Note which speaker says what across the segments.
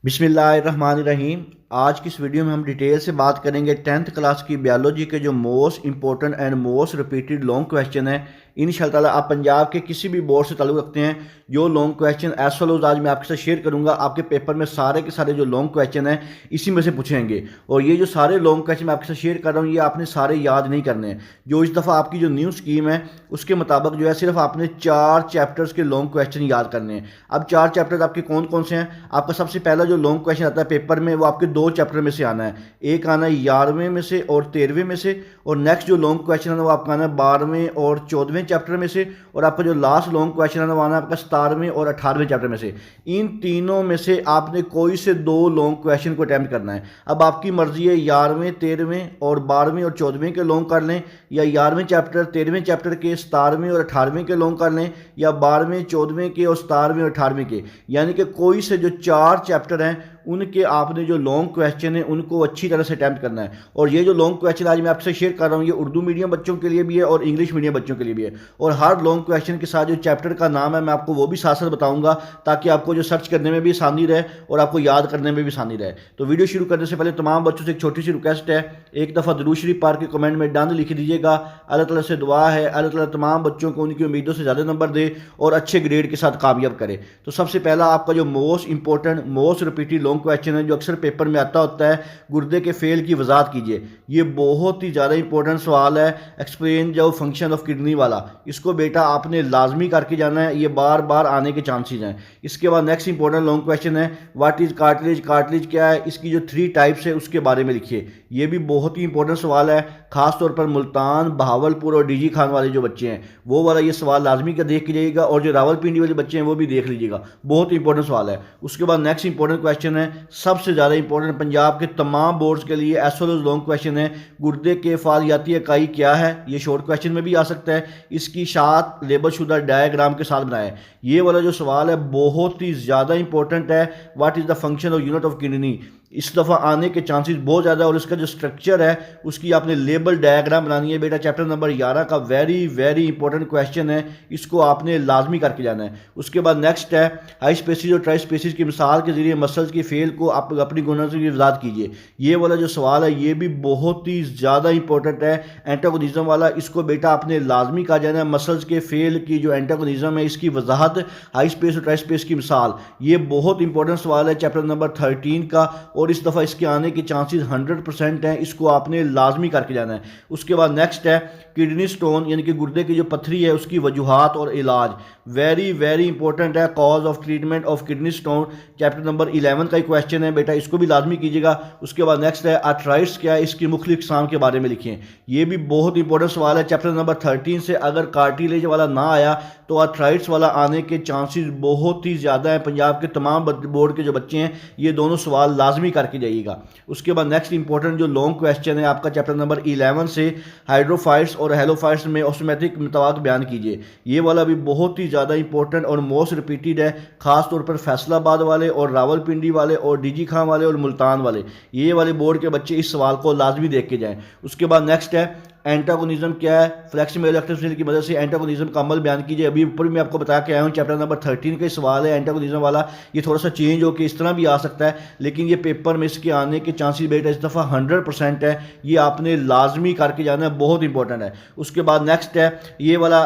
Speaker 1: बिस्मिल्लाहिर्रहमानिर्रहीम। आज की इस वीडियो में हम डिटेल से बात करेंगे 10th क्लास की बायोलॉजी के जो most important and most repeated long question है। इंशाल्लाह आप पंजाब के किसी भी बोर्ड से ताल्लुक़ रखते हैं, जो लॉन्ग क्वेश्चन एज फॉलोज आज मैं आपके साथ शेयर करूंगा। आपके पेपर में सारे के सारे जो लॉन्ग क्वेश्चन हैं इसी में से पूछेंगे, और ये जो सारे लॉन्ग क्वेश्चन मैं आपके साथ शेयर कर रहा हूँ ये आपने सारे याद नहीं करने हैं। जो इस दफ़ा आपकी जो न्यू स्कीम है उसके मुताबिक जो है सिर्फ आपने 4 चैप्टर्स के लॉन्ग क्वेश्चन याद करने हैं। अब 4 चैप्टर्स आपके कौन कौन से हैं? आपका सबसे पहला जो लॉन्ग क्वेश्चन आता है पेपर में वो आपके 2 चैप्टर में से आना है। एक आना है 11वें में से और 13वें में से, और नेक्स्ट जो लॉन्ग क्वेश्चन है वो आपका आना है 12वें और 14वें चैप्टर में से, और आपका जो लास्ट लॉन्ग क्वेश्चन है वो आना है आपका 17वें और 18वें चैप्टर में से। इन तीनों में से आपने कोई से 2 लॉन्ग क्वेश्चन को अटैम्प्ट करना है। अब आपकी मर्जी है 11वें 13वें और 12वें और 14वें के लॉन्ग कर लें, या 11वें चैप्टर 13वें चैप्टर के 17वें और 18वें के लॉन्ग कर लें, या 12वें 14वें के और 17वें और 18वें के। यानी कि कोई से जो 4 चैप्टर हैं उनके आपने जो लॉन्ग क्वेश्चन है उनको अच्छी तरह से अटैम्प्ट करना है। और ये जो लॉन्ग क्वेश्चन आज मैं आपसे शेयर कर रहा हूँ ये उर्दू मीडियम बच्चों के लिए भी है और इंग्लिश मीडियम बच्चों के लिए भी है। और हर लॉन्ग क्वेश्चन के साथ जो चैप्टर का नाम है मैं आपको वो भी साथ साथ बताऊंगा, ताकि आपको जो सर्च करने में भी आसानी रहे और आपको याद करने में भी आसानी रहे। तो वीडियो शुरू करने से पहले तमाम बच्चों से एक छोटी सी रिक्वेस्ट है, एक दफ़ा दुरूद शरीफ पाक के कमेंट में डन लिख दीजिएगा। अल्लाह ताला से दुआ है अल्लाह ताला तमाम बच्चों को उनकी उम्मीदों से ज़्यादा नंबर दे और अच्छे ग्रेड के साथ कामयाब करे। तो सबसे पहला आपका जो most important most repeated long question है जो अक्सर पेपर में आता होता है, गुर्दे के फेल की वजाहत कीजिए। ये बहुत ही ज़्यादा इंपॉर्टेंट सवाल है। एक्सप्लेन जो फंक्शन ऑफ किडनी वाला, इसको बेटा आपने लाजमी करके जाना है, ये बार बार आने के चांसेस हैं। इसके बाद नेक्स्ट इंपॉर्टेंट लॉन्ग क्वेश्चन है व्हाट इज कार्टिलेज, कार्टिलेज क्या है, इसकी जो 3 टाइप्स है उसके बारे में लिखिए। ये भी बहुत ही इंपॉर्टेंट सवाल है, खासतौर पर मुल्तान, बहावलपुर और डीजी खान वाले जो बच्चे हैं वो वाला ये सवाल लाजमी का देख के जाइएगा, और जो रावलपिंडी वाले बच्चे हैं वो भी देख लीजिएगा, बहुत इंपॉर्टेंट सवाल है। उसके बाद नेक्स्ट इंपॉर्टेंट क्वेश्चन है सबसे ज़्यादा इंपॉर्टेंट पंजाब के तमाम बोर्ड्स के लिए as well as long question है, गुर्दे के फालियाती इकाई क्या है। ये शॉर्ट क्वेश्चन में भी आ सकता है, इसकी शात लेबलशुदा डायग्राम के साथ बनाए। ये वाला जो सवाल है बहुत ही ज़्यादा इंपॉर्टेंट है, व्हाट इज़ द फंक्शन और यूनिट ऑफ किडनी। इस दफ़ा आने के चांसेस बहुत ज़्यादा, और इसका जो स्ट्रक्चर है उसकी आपने लेबल डायग्राम बनानी है बेटा। चैप्टर नंबर 11 का वेरी वेरी इंपॉर्टेंट क्वेश्चन है, इसको आपने लाजमी करके जाना है। उसके बाद नेक्स्ट है हाई स्पेसिस और ट्राई स्पेसिस की मिसाल के जरिए मसल्स की फेल को आप अपनी गुणों की वजाहत कीजिए। ये वाला जो सवाल है ये भी बहुत ही ज़्यादा इंपॉर्टेंट है, एंटागोनिज्म वाला, इसको बेटा आपने लाजमी कहा जाना है। मसल्स के फेल की जो एंटागोनिज्म है इसकी वजाहत, हाई स्पेस और ट्राई स्पेस की मिसाल, ये बहुत इंपॉर्टेंट सवाल है चैप्टर नंबर 13 का, और इस दफ़ा इसके आने के चांसेस 100% हैं, इसको आपने लाजमी करके जाना है। उसके बाद नेक्स्ट है किडनी स्टोन यानी कि गुर्दे की जो पत्थरी है उसकी वजूहात और इलाज, वेरी वेरी इंपॉर्टेंट है। Cause of treatment of kidney stone chapter number 11 का ही क्वेश्चन है बेटा, इसको भी लाजमी कीजिएगा। उसके बाद नेक्स्ट है आर्थराइटिस क्या है, इसकी मुख्तलिफ इकसाम के बारे में लिखिए। ये भी बहुत इंपॉर्टेंट सवाल है चैप्टर नंबर 13 से। अगर कार्टिलेज वाला ना आया तो आर्थराइटिस वाला आने के चांसेस बहुत ही ज़्यादा है। पंजाब के तमाम बोर्ड के जो बच्चे हैं ये दोनों सवाल लाजमी करके जाइएगा। उसके बाद नेक्स्ट इंपॉर्टेंट जो लॉन्ग क्वेश्चन है आपका चैप्टर नंबर 11 से, हाइड्रोफाइट्स और हेलोफाइट्स में ऑस्मोमेटिक मुताबिक बयान कीजिए। ये वाला भी बहुत ही ज़्यादा इंपॉर्टेंट और मोस्ट रिपीटेड है, खासतौर पर फैसलाबाद वाले और रावलपिंडी वाले और डीजी खान वाले और मुल्तान वाले, ये वाले बोर्ड के बच्चे इस सवाल को लाजमी देख के जाएँ। उसके बाद नेक्स्ट है एंटागोनिज्म क्या है, फ्लेक्सिबल इलेक्ट्रिसिटी की मदद से एंटागोनिज्म का अमल बयान कीजिए। अभी ऊपर मैं आपको बता के आया हूँ चैप्टर नंबर 13 का सवाल है एंटागोनिज्म वाला। ये थोड़ा सा चेंज हो के इस तरह भी आ सकता है, लेकिन ये पेपर में इसके आने के चांसेस बेटा इस दफ़ा 100% है, ये आपने लाजमी करके जाना है, बहुत इंपॉर्टेंट है। उसके बाद नेक्स्ट है ये वाला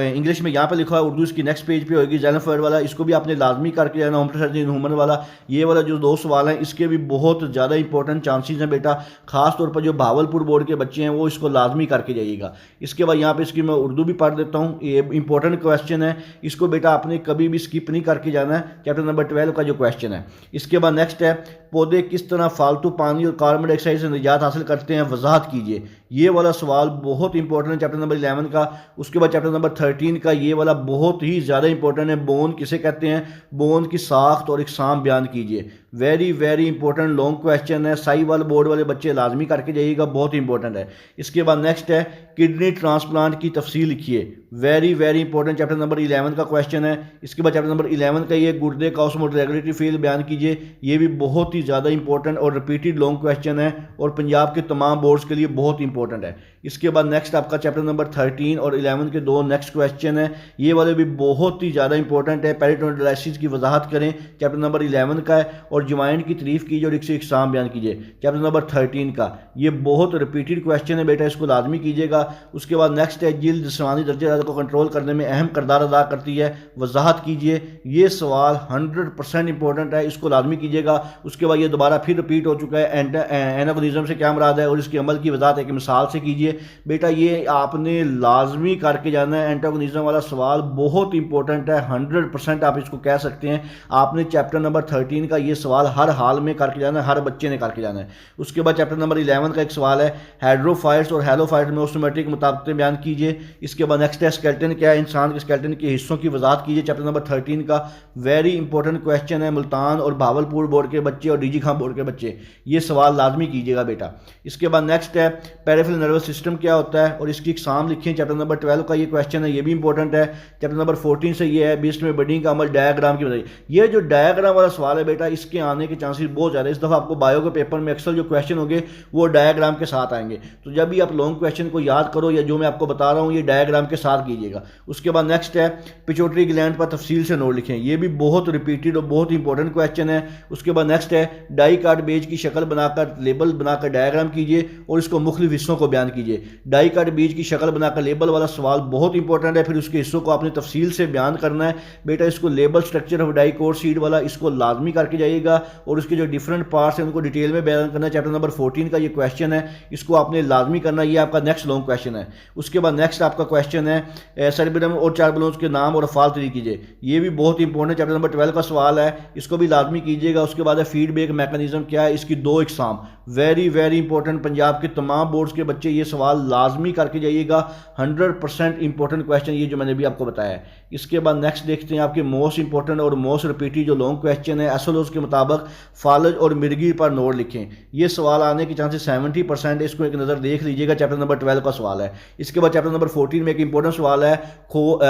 Speaker 1: इंग्लिश में यहाँ पर लिखा है, उर्दू इसकी नेक्स्ट पेज पर होगी, जेनोफॉइड वाला, इसको भी आपने लाजमी करके जाना। ह्यूमन वाला, ये वाला जो 2 सवाल हैं इसके भी बहुत ज़्यादा इंपॉर्टेंट चांसेस हैं बेटा, खासतौर पर जो भावलपुर बोर्ड के बच्चे हैं वो इसको लाजमी करके जाइएगा। इसके बाद यहाँ पे इसकी मैं उर्दू भी पढ़ देता हूँ, ये इंपॉर्टेंट क्वेश्चन है, इसको बेटा आपने कभी भी स्किप नहीं करके जाना है, चैप्टर नंबर 12 का जो क्वेश्चन है। इसके बाद नेक्स्ट है पौधे किस तरह फालतू पानी और कार्बन डाइऑक्साइड से निजात हासिल करते हैं, वजाहत कीजिए। ये वाला सवाल बहुत इंपॉर्टेंट है चैप्टर नंबर 11 का। उसके बाद चैप्टर नंबर 13 का ये वाला बहुत ही ज़्यादा इंपॉर्टेंट है, बोन किसे कहते हैं, बोन की साख्त और इकसाम बयान कीजिए। Very very important long question है, साई वाले बोर्ड वाले बच्चे लाजमी करके जाइएगा, बहुत इंपॉर्टेंट है। इसके बाद नेक्स्ट है किडनी ट्रांसप्लांट की तफसील लिखिए। Very very important chapter number 11 का क्वेश्चन है। इसके बाद चैप्टर नंबर 11 का ये गुर्दे का ऑस्मोटिक रेगुलेटरी फील्ड बयान कीजिए। ये भी बहुत ही ज़्यादा इंपॉर्टेंट और रिपीटेड लॉन्ग क्वेश्चन है और पंजाब के तमाम बोर्ड्स के लिए बहुत इंपॉर्टेंट है। इसके बाद नेक्स्ट आपका चैप्टर नंबर 13 और 11 के दो नेक्स्ट क्वेश्चन है, ये वाले भी बहुत ही ज़्यादा इंपॉर्टेंट है। पेरिटोनियलाइसिस की वजाहत करें, चैप्टर नंबर 11 का है, और ज्वाइंट की तारीफ कीजिए और इससे इकसाम बयान कीजिए, चैप्टर नंबर 13 का। ये बहुत रिपीटेड क्वेश्चन है बेटा, इसको लाजमी कीजिएगा। उसके बाद नेक्स्ट है जिल्द जिस्मानी दर्जे को कंट्रोल करने में अहम किरदार अदा करती है, वजाहत कीजिए। ये सवाल 100% इंपॉर्टेंट है, इसको लाजमी कीजिएगा। उसके बाद ये दोबारा फिर रिपीट हो चुका है, एनागोनिज्म से क्या मुराद है और इसके अमल की वजाहत एक मिसाल से कीजिए। बेटा ये आपने लाजमी करके जाना है। एंटागोनिज्म वाला सवाल बहुत इंपॉर्टेंट है, 100% आप इसको कह सकते हैं। आपने चैप्टर नंबर 13 का ये सवाल हर हाल में करके जाना है, हर बच्चे ने करके जाना है। उसके बाद चैप्टर नंबर 11 का एक सवाल है, हाइड्रोफाइट्स और हेलोफाइट्स में ऑस्टोमेट्रिक मुताबिक बयान कीजिए। इसके बाद नेक्स्ट है स्केलेटन क्या है, इंसान के स्केलेटन के हिस्सों की वजाहत कीजिए, चैप्टर नंबर 13 का। वेरी इंपॉर्टेंट क्वेश्चन है, मुल्तान और भावलपुर बोर्ड के बच्चे और डीजी खां बोर्ड के बच्चे ये सवाल लाजमी कीजिएगा बेटा। इसके बाद नेक्स्ट है पेरिफेरल नर्वस सिस्टम क्या होता है और इसकी एग्जाम लिखें, चैप्टर नंबर 12 का ये क्वेश्चन है, ये भी इंपॉर्टेंट है। चैप्टर नंबर 14 से ये है बीस्ट में बडिंग का अमल डायग्राम की बताइए। ये जो डायग्राम वाला सवाल है बेटा, इसके आने के चांसेस बहुत ज़्यादा है। इस दफ़ा आपको बायो के पेपर में अक्सर जो क्वेश्चन होंगे वो डायग्राम के साथ आएंगे, तो जब भी आप लॉन्ग क्वेश्चन को याद करो या जो मैं आपको बता रहा हूँ ये डायग्राम के साथ कीजिएगा। उसके बाद नेक्स्ट है पिट्यूटरी ग्लैंड पर तफसील से नोट लिखें, ये भी बहुत रिपीटेड और बहुत इंपॉर्टेंट क्वेश्चन है। उसके बाद नेक्स्ट है डाई कार्ड बेज की शक्ल बनाकर लेबल बनाकर डायग्राम कीजिए और इसको मुख्तलिफ हिस्सों को बयान कीजिए। डाई कार्ड बीज की शक्ल बनाकर लेबल वाला सवाल बहुत इंपॉर्टेंट है, फिर उसके हिस्सों को आपने तफसील से बयान करना है बेटा। इसको label structure of dicot seed वाला इसको लाजमी करके जाइएगा और उसके जो डिफरेंट पार्ट्स हैं उनको डिटेल में बयान करना है। चैप्टर नंबर 14 का ये क्वेश्चन है, इसको आपने लाजमी करना, ये आपका नेक्स्ट लॉन्ग क्वेश्चन है। उसके बाद नेक्स्ट आपका क्वेश्चन है सेरेब्रम और चार्बलोन्स के नाम और अफ़ाल तरीके कीजिए, ये भी बहुत इंपॉर्टेंट चैप्टर नंबर 12 का सवाल है, इसको भी लाजमी कीजिएगा। उसके बाद है फीडबैक मैकेनिज्म क्या है, इसकी दो exam very very important, Punjab के तमाम बोर्ड्स के बच्चे ये सवाल लाजमी करके जाइएगा, 100% इंपॉर्टेंट क्वेश्चन ये जो मैंने भी आपको बताया है। इसके बाद नेक्स्ट देखते हैं आपके मोस्ट इंपॉर्टेंट और मोस्ट रिपीटेड जो लॉन्ग क्वेश्चन है, एसएलओस के मुताबिक फालज और मिर्गी पर नोट लिखें। ये सवाल आने के चांसेस 70% है, इसको एक नज़र देख लीजिएगा, चैप्टर नंबर 12 का सवाल है। इसके बाद चैप्टर नंबर 14 में एक इंपॉर्टेंट सवाल है,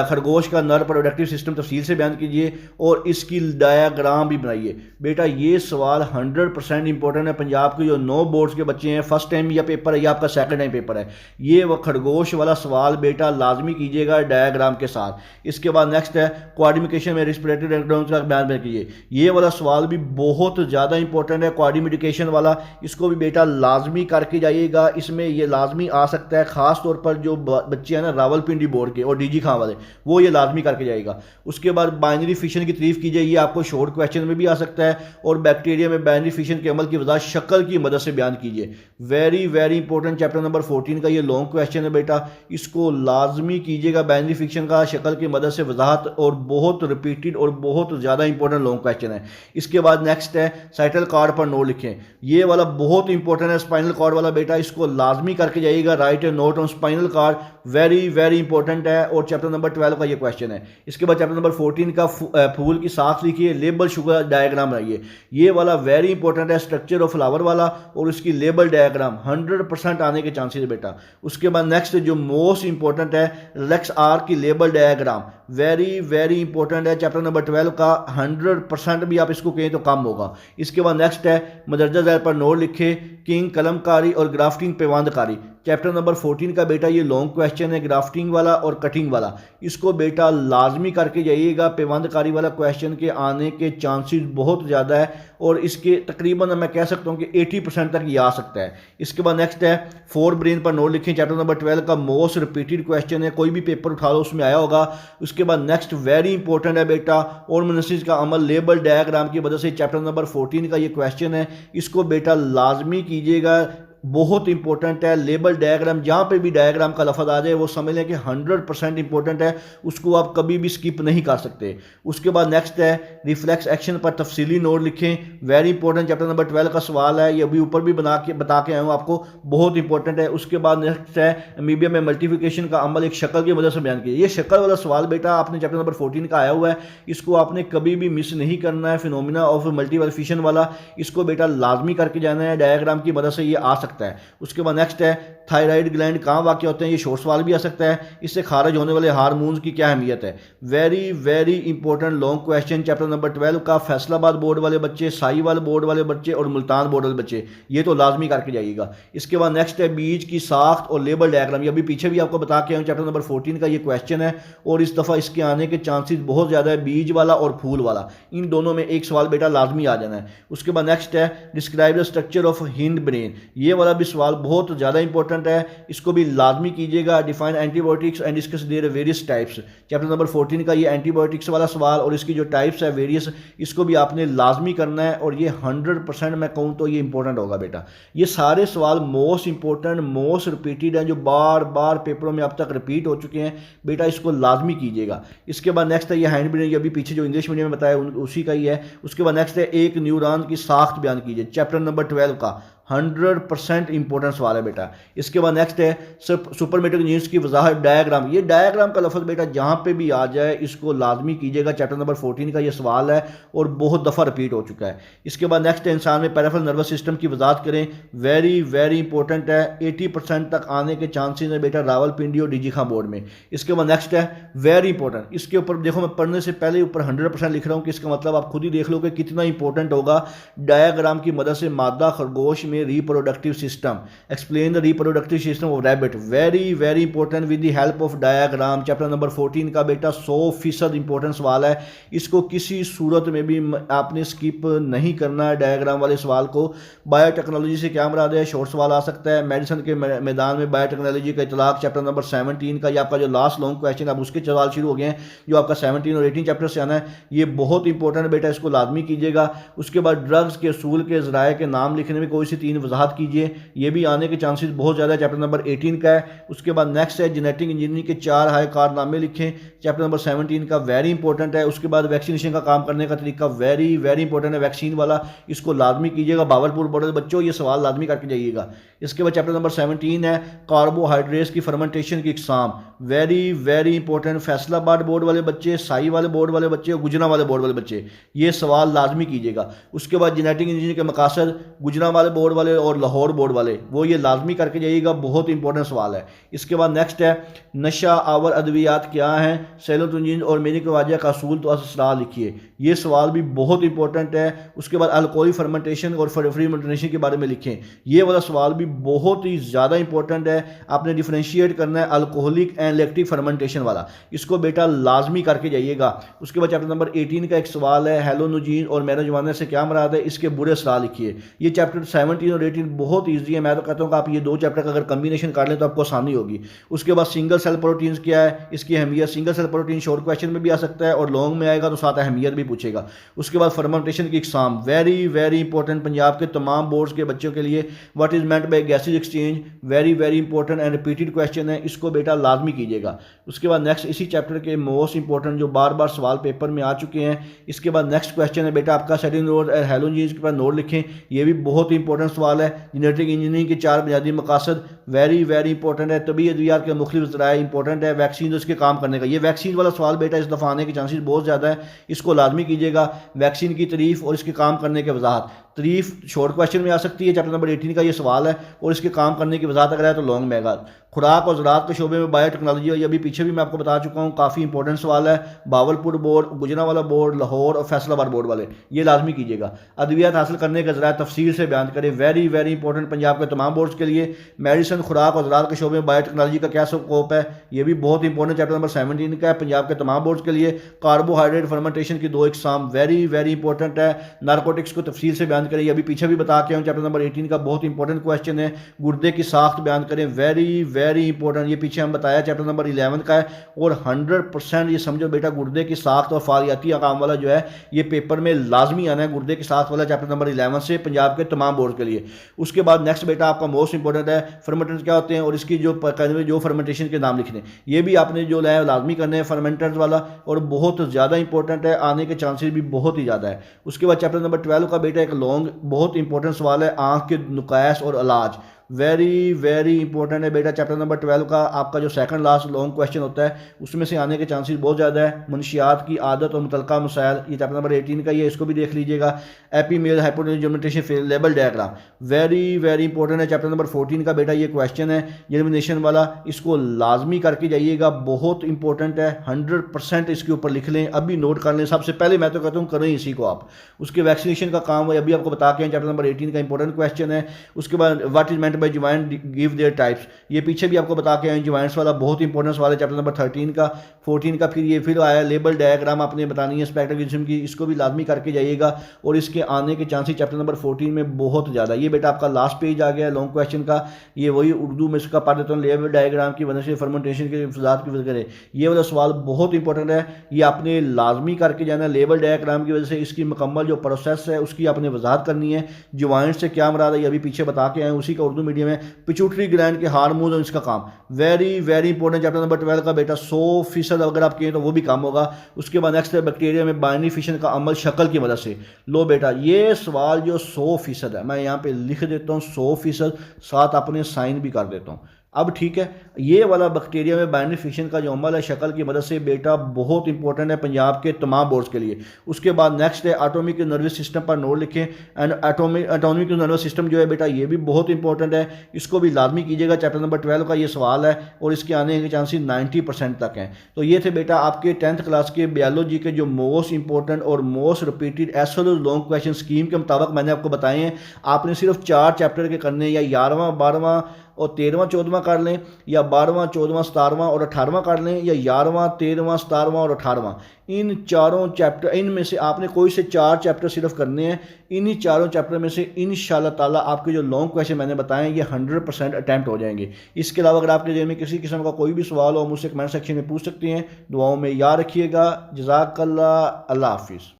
Speaker 1: खरगोश का नर प्रोडक्टिव सिस्टम तफसील से बयान कीजिए और इसकी डायग्राम भी बनाइए। बेटा ये सवाल 100% इंपॉर्टेंट है, पंजाब के जो 9 बोर्ड्स के बच्चे हैं, फर्स्ट टाइम या पेपर है या आपका सेकंड टाइम पेपर है, ये वह खरगोश वाला सवाल बेटा लाजमी कीजिएगा डायग्राम के साथ। इसके बाद नेक्स्ट है कोऑर्डिनेशन में रेस्पिरेटरी डायग्राम का बयान कीजिए, ये वाला सवाल भी बहुत ज़्यादा इंपॉर्टेंट है, कोऑर्डिनेशन वाला, इसको भी बेटा लाजमी करके जाइएगा। इसमें ये लाजमी आ सकता है, खास तौर पर जो बच्चे हैं ना रावलपिंडी बोर्ड के और डीजी खां वाले, वो ये लाजमी करके जाएगा। उसके बाद बाइनरी फिशन की तारीफ कीजिए, ये आपको शॉर्ट क्वेश्चन में भी आ सकता है, और बैक्टीरिया में बाइनरी फिशन के अमल की वजह शक्ल की मदद से बयान कीजिए। Very very important chapter number 14 का ये लॉन्ग क्वेश्चन है बेटा, इसको लाजमी कीजिएगा, बाइनरी फिक्शन का शक्ल की मदद से वजाहत, और बहुत रिपीटेड और बहुत ज़्यादा इंपॉर्टेंट लॉन्ग क्वेश्चन है। इसके बाद नेक्स्ट है साइटल कार्ड पर नोट लिखें, ये वाला बहुत इंपॉर्टेंट है, स्पाइनल कार्ड वाला बेटा, इसको लाजमी करके जाइएगा, right A note on spinal cord, very very important है, और चैप्टर नंबर 12 का ये क्वेश्चन है। इसके बाद चैप्टर नंबर 14 का फूल की साख लिखिए, लेबल शुगर डायग्राम बनाइए, ये वाला वेरी इंपॉर्टेंट है, स्ट्रक्चर ऑफ फ्लावर वाला और उसकी लेबल डायग्राम 100% आने के चांसेस है बेटा। उसके बाद नेक्स्ट जो मोस्ट इंपॉर्टेंट है रिलैक्स आर की label diagram, very very important है, चैप्टर नंबर 12 का, 100% भी आप इसको कहें तो कम होगा। इसके बाद नेक्स्ट है मदरजा ज़ैल पर नोट लिखे, किंग कलमकारी और ग्राफ्टिंग पेवंदकारी, चैप्टर नंबर 14 का बेटा ये लॉन्ग क्वेश्चन है, ग्राफ्टिंग वाला और कटिंग वाला, इसको बेटा लाजमी करके जाइएगा, पेवंदकारी वाला क्वेश्चन के आने के चांसेस बहुत ज़्यादा है, और इसके तकरीबन मैं कह सकता हूँ कि 80% तक ये आ सकता है। इसके बाद नेक्स्ट है फोर ब्रेन पर नोट लिखें, चैप्टर नंबर 12 का मोस्ट रिपीटेड क्वेश्चन है, कोई भी पेपर उठा लो उसमें आया होगा। उसके बाद नेक्स्ट वेरी इंपॉर्टेंट है बेटा ऑर्गेनाइजेशन का अमल लेबल डायग्राम की वजह से, चैप्टर नंबर 14 का ये क्वेश्चन है, इसको बेटा लाजमी कीजिएगा, बहुत इंपॉर्टेंट है। लेबल डायग्राम, जहाँ पे भी डायग्राम का लफ्ज़ आ जाए वो समझ लें कि 100% इंपॉर्टेंट है, उसको आप कभी भी स्किप नहीं कर सकते। उसके बाद नेक्स्ट है रिफ्लेक्स एक्शन पर तफसीली नोट लिखें, वेरी इंपॉर्टेंट, चैप्टर नंबर 12 का सवाल है, ये अभी ऊपर भी बता के आया हूँ आपको, बहुत इंपॉर्टेंट है। उसके बाद नेक्स्ट है अमीबिया में मल्टीप्लिकेशन का अमल एक शक्ल की मदद से बयान किया, ये शक्ल वाला सवाल बेटा आपने चैप्टर नंबर 14 का आया हुआ है, इसको आपने कभी भी मिस नहीं करना है। फिनोमिना ऑफ मल्टीप्लिकेशन वाला, इसको बेटा लाजमी करके जाना है, डायग्राम की मदद से ये आ सकता सकता है। उसके बाद नेक्स्ट है थायराइड ग्लैंड कहाँ वाक़ होते हैं, ये शॉर्ट सवाल भी आ सकता है। इससे खारिज होने वाले हार्मोन्स की क्या अहमियत है। Very very important long question chapter number 12 का, फैसलाबाद बोर्ड वाले बच्चे, साहिवाल बोर्ड वाले बच्चे और मुल्तान बोर्ड वाले बच्चे, ये तो लाजमी करके जाइएगा। इसके बाद नेक्स्ट है बीज की साख्त और लेबल डायग्राम। ये अभी पीछे भी आपको बता के आया हूं, चैप्टर नंबर 14 का ये क्वेश्चन है और इस दफ़ा इसके आने के चांसेस बहुत ज़्यादा है, बीज वाला और फूल वाला, इन दोनों में एक सवाल बेटा लाजमी आ जाना है। उसके बाद नेक्स्ट है describe the structure of hind brain, ये वाला भी सवाल बहुत ज़्यादा इंपॉर्टेंट है, इसको भी लाजमी कीजिएगा। Define antibiotics and discuss their various types, chapter number 14 का ये एंटीबायोटिक्स वाला सवाल और इसकी जो टाइप्स है वेरियस, इसको भी आपने लाजमी करना है और ये 100% मैं कहूँ तो ये इंपॉर्टेंट होगा बेटा। ये सारे सवाल मोस्ट इंपॉर्टेंट मोस्ट रिपीटेड हैं, जो बार बार पेपरों में अब तक रिपीट हो चुके हैं बेटा, इसको लाजमी कीजिएगा। इसके बाद नेक्स्ट है ये हैंड ब्रेन, ये अभी पीछे जो इंग्लिश मीडियम में बताया उसी का ही है। उसके बाद नेक्स्ट है एक न्यूरॉन की साख्त बयान कीजिए, चैप्टर नंबर 12 का, 100% इंपॉर्टेंट सवाल है बेटा। इसके बाद नेक्स्ट है सुपरमेट्रिक यूनिट्स की वजाहत डायग्राम, ये डायग्राम का लफ्ज़ बेटा जहाँ पे भी आ जाए इसको लाजमी कीजिएगा, चैप्टर नंबर 14 का ये सवाल है और बहुत दफ़ा रिपीट हो चुका है। इसके बाद नेक्स्ट है इंसान में पेरिफेरल नर्वस सिस्टम की वजाहत करें, वेरी वेरी इंपॉर्टेंट है, 80% तक आने के चांसेस है बेटा रावलपिंडी और डीजी खां बोर्ड में। इसके बाद नेक्स्ट है वेरी इंपॉर्टेंट, इसके ऊपर देखो मैं पढ़ने से पहले ऊपर 100% लिख रहा हूँ कि इसका मतलब आप खुद ही देख लो कि कितना इंपॉर्टेंट होगा। डायग्राम की मदद से मादा खरगोश में reproductive system, explain the reproductive system of rabbit, very very important with the help of diagram, chapter number 14 का बेटा 100% इंपॉर्टेंट सवाल है, इसको किसी सूरत में भी आपने स्किप नहीं करना है डायग्राम वाले सवाल को। बायोटेक्नोलॉजी से क्या मुराद है, शॉर्ट सवाल आ सकता है। मेडिसिन के मैदान में बायोटेक्नोलॉजी का इतलाक, चैप्टर नंबर 17 का, ये आपका जो लास्ट लॉन्ग क्वेश्चन अब उसके सवाल शुरू हो गए हैं जो आपका 17 और 18 चैप्टर से आना है, ये बहुत इंपॉर्टेंट है बेटा, इसको लाजमी कीजिएगा। उसके बाद ड्रग्स के असूल के ज़राए के नाम लिखने में कोई सी 3 वजाहत कीजिए, ये भी आने के चांसेस बहुत ज़्यादा है, चैप्टर नंबर 18 का है। उसके बाद नेक्स्ट है जेनेटिक इंजीनियरिंग के 4 हाई कारनामे लिखें, चैप्टर नंबर 17 का, वेरी इंपॉर्टेंट है। उसके बाद वैक्सीनेशन का काम करने का तरीका वेरी वेरी इंपॉर्टेंट है, वैक्सीन वाला, इसको लाजमी कीजिएगा। बावलपुर बोर्ड बच्चों ये सवाल लाजमी करके जाइएगा। इसके बाद चैप्टर नंबर 17 है कार्बोहाइड्रेट्स की फर्मेंटेशन की इकसाम, very very important, Faisalabad board वाले बच्चे, साई वाले बोर्ड वाले बच्चे और गुजना वाले बोर्ड वाले बच्चे, ये सवाल लाजमी कीजिएगा। उसके बाद जेनेटिक इंजीनियरिंग के मकासद, गुजना वाले बोर्ड वाले और लाहौर बोर्ड वाले, वो ये लाजमी करके जाइएगा, बहुत इंपॉर्टेंट सवाल है। इसके बाद नेक्स्ट है नशा आवर अद्वियात क्या है, सेरोटोनिन और मेनिकवाजिया का असूल तो असरार लिखिए, ये सवाल भी बहुत इंपॉर्टेंट है। उसके बाद अल्कोहल फर्मेंटेशन और फर्मेंटेशन के बारे में लिखें, ये वाला सवाल भी बहुत ही ज़्यादा इंपॉर्टेंट है। आपने डिफरेंशिएट करना है अल्कोहलिक एंड लैक्टिक फर्मेंटेशन वाला, इसको बेटा लाजमी करके जाइएगा। उसके बाद चैप्टर नंबर 18 का एक सवाल है हेलोनोजीन और मैरोजुआना से क्या मुराद है, इसके बुरे असरार लिखिए। ये चैप्टर 17 और 18 बहुत ईजी है, मैं तो कहता हूँ कि आप ये 2 चैप्टर का अगर कम्बिनेशन कर लें तो आपको आसानी होगी। उसके बाद सिंगल सेल प्रोटीन्स क्या है, इसकी अहमियत, single cell protein short question में भी आ सकता है और लॉन्ग में आएगा तो साथ अहमियत भी पूछेगा। उसके बाद फर्मेंटेशन की इकसाम, वेरी वेरी इंपॉर्टेंट, पंजाब के तमाम बोर्ड्स के बच्चों के लिए। What is meant by gases exchange, very very important and repeated question है, इसको बेटा लाजमी कीजिएगा। उसके बाद नेक्स्ट इसी चैप्टर के मोस्ट इंपॉर्टेंट जो बार बार सवाल पेपर में आ चुके हैं, इसके बाद नेक्स्ट क्वेश्चन है बेटा आपका सेटिंग नोड हेलोजीन्स के पास नोट लिखें, ये भी बहुत इंपॉर्टेंट सवाल है। जेनेटिक इंजीनियरिंग के 4 बुनियादी मकासद, वेरी वेरी इंपॉर्टेंट है। तभी अद्वियात के मुख्तलिफ ज़राए इंपॉर्टेंट है, वैक्सीन उसके काम करने का, ये वैक्सीन वाला सवाल बेटा इस दफ़ा आने के चांसेस बहुत ज़्यादा है, इसको लाजमी कीजिएगा। वैक्सीन की तारीफ और इसके काम करने के वजाहत, तारीफ शॉर्ट क्वेश्चन में आ सकती है, चैप्टर नंबर 18 का ये सवाल है और इसके काम करने की वजाहत अगर है तो लॉन्ग में आएगा। खुराक और ज़राअत के शोबे में बायोटेक्नोलॉजी, और ये अभी पीछे भी मैं आपको बता चुका हूँ, काफ़ी इंपॉर्टेंट सवाल है। बावलपुर बोर्ड, गुजरांवाला बोर्ड, लाहौर और फैसलाबाद बोर्ड वाले, ये लाजमी कीजिएगा। अद्वियात हासिल करने का ज़राए तफसील से बयान करें, वेरी वेरी इंपॉर्टेंट पंजाब के तमाम बोर्ड्स के लिए। मेडिसिन, खुराक और ज़राअत के शोबे में बायोटेक्नोलॉजी का क्या स्कोप है, ये भी बहुत इंपॉर्टेंट, चैप्टर नंबर 17 का है, पंजाब के तमाम बोर्ड्स के लिए। कार्बोहाइड्रेट फर्मेंटेशन की 2 इकसाम, वेरी वेरी इंपॉर्टेंट है। नारकोटिक्स को तफसील से बयान करें, ये अभी पीछे भी बता के हूँ, चैप्टर नंबर 18 का बहुत इंपॉर्टेंट क्वेश्चन है। गुर्दे की साख्त बयान करें, वेरी वेरी इंपॉर्टेंट, ये पीछे हम बताया चैप्टर नंबर 11 का है और 100% ये समझो बेटा गुर्दे की साख्त और फालियाती अकाम वाला जो है ये पेपर में लाजमी आना है, गुर्दे की साख्त वाला चैप्टर नंबर 11 से, पंजाब के तमाम बोर्ड के लिए। उसके बाद नेक्स्ट बेटा आपका मोस्ट इंपॉर्टेंट है फर्मेंटेंट्स क्या होते हैं और इसकी जो फर्मेंटेशन के नाम लिखने, ये भी आपने जो है लाजमी करने हैं फर्मेंटेंट्स वाला, और बहुत ज़्यादा इंपॉर्टेंट है, आने के चांसेस भी बहुत ही ज़्यादा है। उसके बाद चैप्टर नंबर 12 का बेटा एक लॉन्ग बहुत इंपॉर्टेंट सवाल है आँख के नुकायस और इलाज, वेरी वेरी इंपॉर्टेंट है बेटा। चैप्टर नंबर 12 का आपका जो सेकंड लास्ट लॉन्ग क्वेश्चन होता है उसमें से आने के चांसेस बहुत ज़्यादा है। मुनशियात की आदत और मुतलका मसाइल, ये चैप्टर नंबर 18 का ही है, इसको भी देख लीजिएगा। एपीमेल हाइपोटेन्यूज जुमेंटेशन label diagram very very important है। चैप्टर नंबर 14 का बेटा ये क्वेश्चन है एलिमिनेशन वाला, इसको लाजमी करके जाइएगा, बहुत इंपॉर्टेंट है। 100% इसके ऊपर लिख लें, अभी नोट कर लें। सबसे पहले मैं तो कहता हूँ करें इसी को आप। उसके वैक्सीनेशन का काम है, अभी आपको बता के चैप्टर नंबर 18 का इंपॉर्टेंट क्वेश्चन है। उसके बाद what is meant by joint, give their types, ये पीछे भी आपको बता के आए। ज्वाइंट्स वाला बहुत इंपॉर्टेंट सवाल है चैप्टर नंबर 13 का। 14 का फिर आया लेबल डायग्राम आपने बतानी है स्पेक्ट्रल जिस्म की, इसको भी लाजमी करके जाइएगा और इसके आने के चांसेस चैप्टर नंबर 14 में बहुत ज़्यादा। ये बेटा आपका लास्ट पेज आ गया लॉन्ग क्वेश्चन का, ये वही उर्दू में इसका पढ़ देता हूँ। लेबल डायग्राम की वजह से फर्मेंटेशन के इफ्जात की वजह से ये वाला सवाल बहुत इंपॉर्टेंट है, ये आपने लाजमी करके जाना है। लेबल डायग्राम की वजह से इसकी मुकम्मल जो प्रोसेस है उसकी आपने वजाहत करनी है। ज्वाइंट से क्या मुराद है ये अभी पीछे बता के आए, उसी का उर्दू मीडियम है। पिट्यूटरी ग्लैंड के हार्मोन और इसका काम very very important chapter number 12 का बेटा। 100% अगर आप कहें तो वो भी काम होगा। उसके बाद नेक्स्ट है बैक्टीरिया में बाइनरी फिशन का अमल शक्ल की मदद से। लो बेटा ये सवाल जो 100% है, मैं यहाँ पे लिख देता हूँ 100%, साथ अपने साइन भी कर देता हूँ। अब ठीक है, ये वाला बैक्टीरिया में बाइनरी फिशन का जो अमल है शक्ल की मदद से बेटा बहुत इंपॉर्टेंट है पंजाब के तमाम बोर्ड्स के लिए। उसके बाद नेक्स्ट है एटॉमिक नर्वस सिस्टम पर नोट लिखें। एंड एटॉमिक नर्वस सिस्टम जो है बेटा ये भी बहुत इंपॉर्टेंट है, इसको भी लाजमी कीजिएगा। चैप्टर नंबर 12 का ये सवाल है और इसके आने के चांसेस 90% तक हैं। तो ये थे बेटा आपके 10th क्लास के बायोलॉजी के जो मोस्ट इंपॉर्टेंट और most repeated SL long question scheme के मुताबिक मैंने आपको बताए हैं। आपने सिर्फ 4 चैप्टर के करने, या 11वां 12वां और 13वां 14वां कर लें, या 12वां 14वां 17वां और 18वां कर लें, या 11वां 13वां 17वां और 18वां। इन चारों चैप्टर, इनमें से आपने कोई से 4 चैप्टर सिर्फ करने हैं। इन्हीं चारों चैप्टर में से इंशाल्लाह ताला आपके जो लॉन्ग क्वेश्चन मैंने बताए ये 100% अटैम्प्ट हो जाएंगे। इसके अलावा अगर आपके जेब में किसी किस्म का कोई भी सवाल हो मुझसे कमेंट सेक्शन में पूछ सकते हैं। दुआओं में याद रखिएगा। जज़ाकल्लाह, अल्लाह हाफिज़।